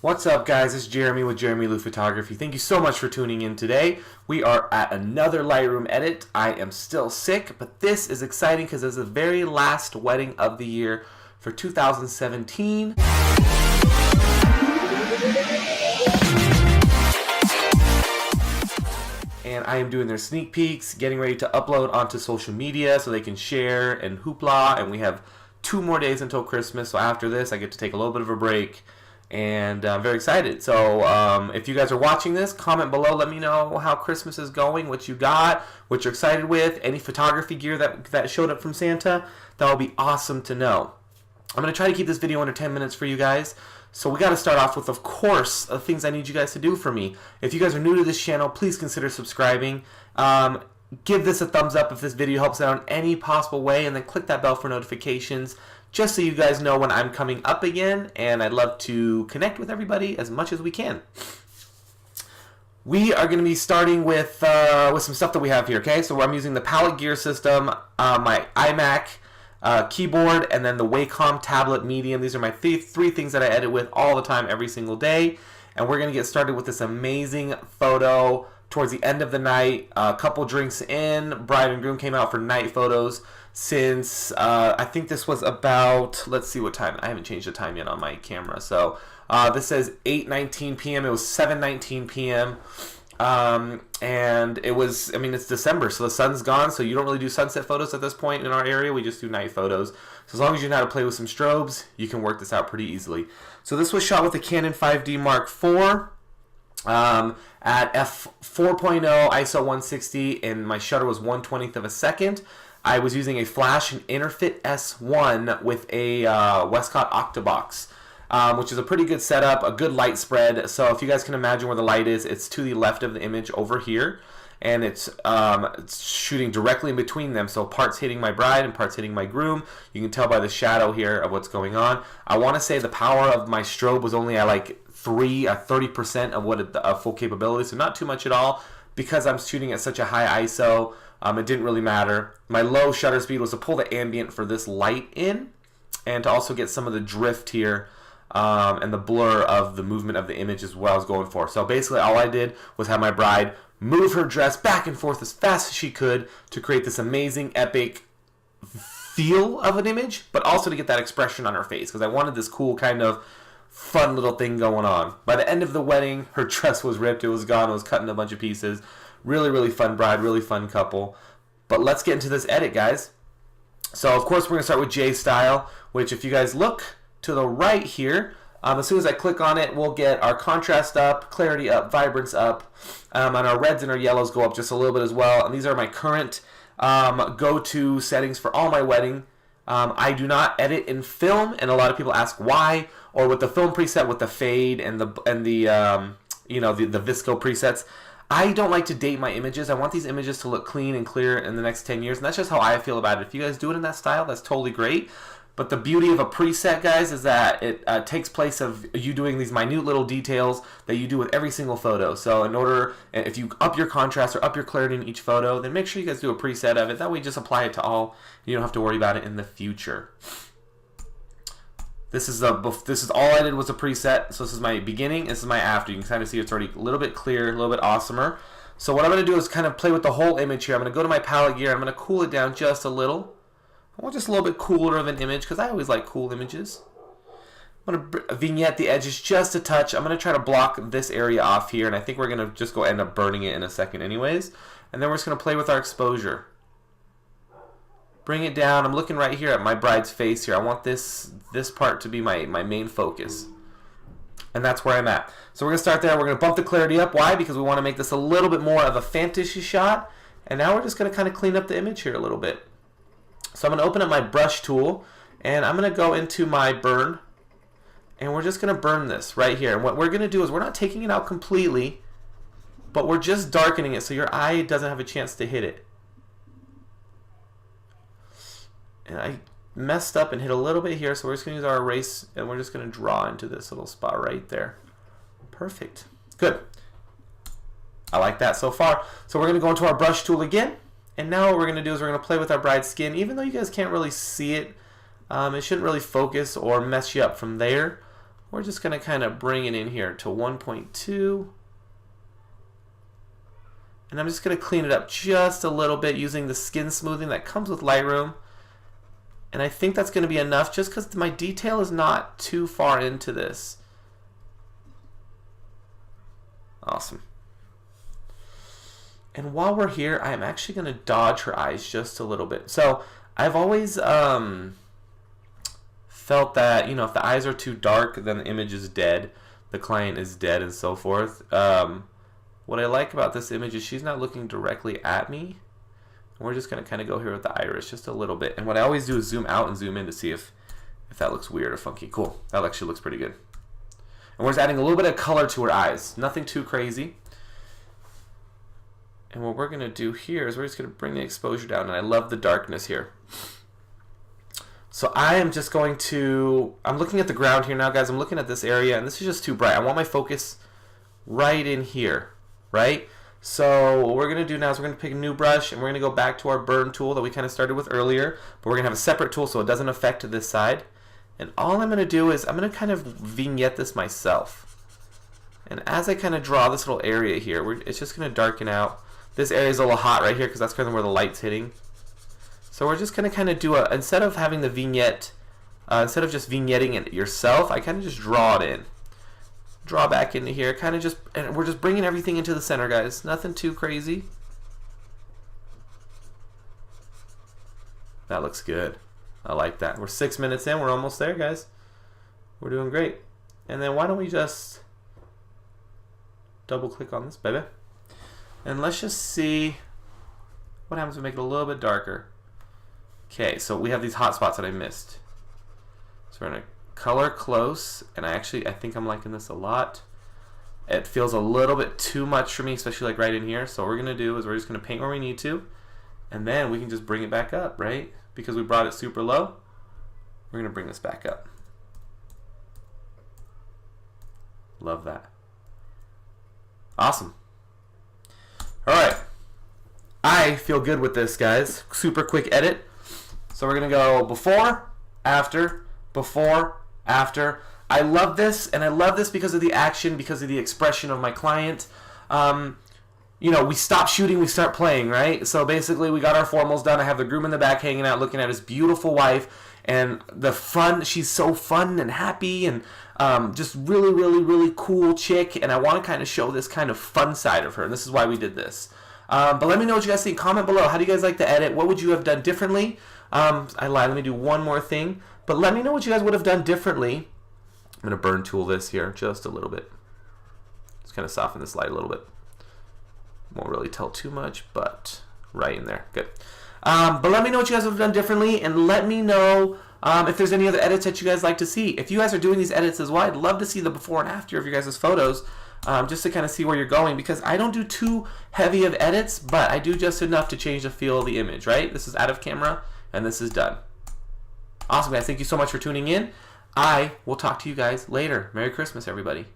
What's up, guys? It's Jeremy with Jeramie Lou Photography. Thank you so much for tuning in today. We are at another Lightroom edit. I am still sick, but this is exciting because it's the very last wedding of the year for 2017. And I am doing their sneak peeks, getting ready to upload onto social media so they can share and hoopla. And we have 2 more days until Christmas, so after this I get to take a little bit of a break. And I'm very excited. So if you guys are watching this, comment below. Let me know how Christmas is going, what you got, what you're excited with, any photography gear that showed up from Santa. That would be awesome to know. I'm going to try to keep this video under 10 minutes for you guys. So we got to start off with, of course, the things I need you guys to do for me. If you guys are new to this channel, please consider subscribing. Give this a thumbs up if this video helps out in any possible way, and then click that bell for notifications, just so you guys know when I'm coming up again. And I'd love to connect with everybody as much as we can. We are going to be starting with some stuff that we have here. Okay, so I'm using the Palette Gear system, my iMac keyboard, and then the Wacom tablet medium. These are my three things that I edit with all the time, every single day. And we're going to get started with this amazing photo towards the end of the night. A couple drinks in, bride and groom came out for night photos since I think this was about, let's see what time. I haven't changed the time yet on my camera. So this says 8:19 p.m. It was 7:19 p.m. And it was, I mean, it's December, so the sun's gone, so you don't really do sunset photos at this point in our area. We just do night photos. So as long as you know how to play with some strobes, you can work this out pretty easily. So this was shot with a Canon 5D Mark IV at f4.0 ISO 160, and my shutter was 1/20th of a second. I was using a flash, an Interfit S1 with a Westcott Octabox. Which is a pretty good setup, a good light spread. So if you guys can imagine where the light is, it's to the left of the image over here, and it's shooting directly in between them. So parts hitting my bride and parts hitting my groom. You can tell by the shadow here of what's going on. I want to say the power of my strobe was only at like 30% of what full capability, so not too much at all. Because I'm shooting at such a high ISO, it didn't really matter. My low shutter speed was to pull the ambient for this light in, and to also get some of the drift here. And the blur of the movement of the image is what I was going for. So basically all I did was have my bride move her dress back and forth as fast as she could to create this amazing, epic feel of an image, but also to get that expression on her face, because I wanted this cool kind of fun little thing going on. By the end of the wedding, her dress was ripped, it was gone, it was cut in a bunch of pieces. Really, really fun bride, really fun couple. But let's get into this edit, guys. So of course we're going to start with J-Style, which if you guys look to the right here, as soon as I click on it, we'll get our contrast up, clarity up, vibrance up, and our reds and our yellows go up just a little bit as well. And these are my current go-to settings for all my wedding. I do not edit in film, and a lot of people ask why, or with the film preset with the fade and the you know, the visco presets. I don't like to date my images. I want these images to look clean and clear in the next 10 years, and that's just how I feel about it. If you guys do it in that style, that's totally great. But the beauty of a preset, guys, is that it takes place of you doing these minute little details that you do with every single photo. So if you up your contrast or up your clarity in each photo, then make sure you guys do a preset of it. That way you just apply it to all. You don't have to worry about it in the future. This is all I did was a preset. So this is my beginning, this is my after. You can kind of see it's already a little bit clear, a little bit awesomer. So what I'm going to do is kind of play with the whole image here. I'm going to go to my palette gear. I'm going to cool it down just a little. I want just a little bit cooler of an image, because I always like cool images. I'm going to vignette the edges just a touch. I'm going to try to block this area off here, and I think we're going to just go end up burning it in a second anyways. And then we're just going to play with our exposure. Bring it down. I'm looking right here at my bride's face here. I want this part to be my main focus. And that's where I'm at. So we're going to start there. We're going to bump the clarity up. Why? Because we want to make this a little bit more of a fantasy shot. And now we're just going to kind of clean up the image here a little bit. So I'm going to open up my brush tool, and I'm going to go into my burn, and we're just going to burn this right here. And what we're going to do is we're not taking it out completely, but we're just darkening it so your eye doesn't have a chance to hit it. And I messed up and hit a little bit here, so we're just going to use our erase, and we're just going to draw into this little spot right there. Perfect. Good. I like that so far. So we're going to go into our brush tool again. And now what we're going to do is we're going to play with our bride's skin. Even though you guys can't really see it, it shouldn't really focus or mess you up from there. We're just going to kind of bring it in here to 1.2. And I'm just going to clean it up just a little bit using the skin smoothing that comes with Lightroom. And I think that's going to be enough just because my detail is not too far into this. Awesome. And while we're here, I'm actually going to dodge her eyes just a little bit. So I've always felt that, you know, if the eyes are too dark, then the image is dead, the client is dead, and so forth. What I like about this image is she's not looking directly at me. We're just going to kind of go here with the iris just a little bit. And what I always do is zoom out and zoom in to see if that looks weird or funky. Cool. That actually looks pretty good. And we're just adding a little bit of color to her eyes. Nothing too crazy. And what we're going to do here is we're just going to bring the exposure down. And I love the darkness here. So I am just going to, I'm looking at the ground here now, guys. I'm looking at this area, and this is just too bright. I want my focus right in here, right? So what we're going to do now is we're going to pick a new brush, and we're going to go back to our burn tool that we kind of started with earlier. But we're going to have a separate tool so it doesn't affect this side. And all I'm going to do is I'm going to kind of vignette this myself. And as I kind of draw this little area here, it's just going to darken out. This area is a little hot right here because that's kind of where the light's hitting. So we're just going to kind of do a, instead of having the vignette, instead of just vignetting it yourself, I kind of just draw it in. Draw back into here, kind of just, and we're just bringing everything into the center, guys. Nothing too crazy. That looks good. I like that. We're 6 minutes in. We're almost there, guys. We're doing great. And then why don't we just double click on this, baby. And let's just see what happens if we make it a little bit darker. Okay, so we have these hot spots that I missed. So we're going to color close, and I think I'm liking this a lot. It feels a little bit too much for me, especially like right in here. So what we're going to do is we're just going to paint where we need to, and then we can just bring it back up, right? Because we brought it super low, we're going to bring this back up. Love that. Awesome. All right. I feel good with this, guys. Super quick edit. So we're going to go before, after, before, after. I love this, and I love this because of the action, because of the expression of my client. You know, we stop shooting, we start playing, right? So basically, we got our formals done. I have the groom in the back hanging out, looking at his beautiful wife, and the fun. She's so fun and happy, and just really, really, really cool chick. And I want to kind of show this kind of fun side of her, and this is why we did this. But let me know what you guys think. Comment below. How do you guys like the edit? What would you have done differently? I lied. Let me do one more thing. But let me know what you guys would have done differently. I'm going to burn tool this here just a little bit. Just kind of soften this light a little bit. Won't really tell too much, but right in there. Good. But let me know what you guys would have done differently, and let me know if there's any other edits that you guys like to see. If you guys are doing these edits as well, I'd love to see the before and after of your guys' photos, just to kind of see where you're going, because I don't do too heavy of edits, but I do just enough to change the feel of the image, right? This is out of camera, and this is done. Awesome, guys. Thank you so much for tuning in. I will talk to you guys later. Merry Christmas, everybody.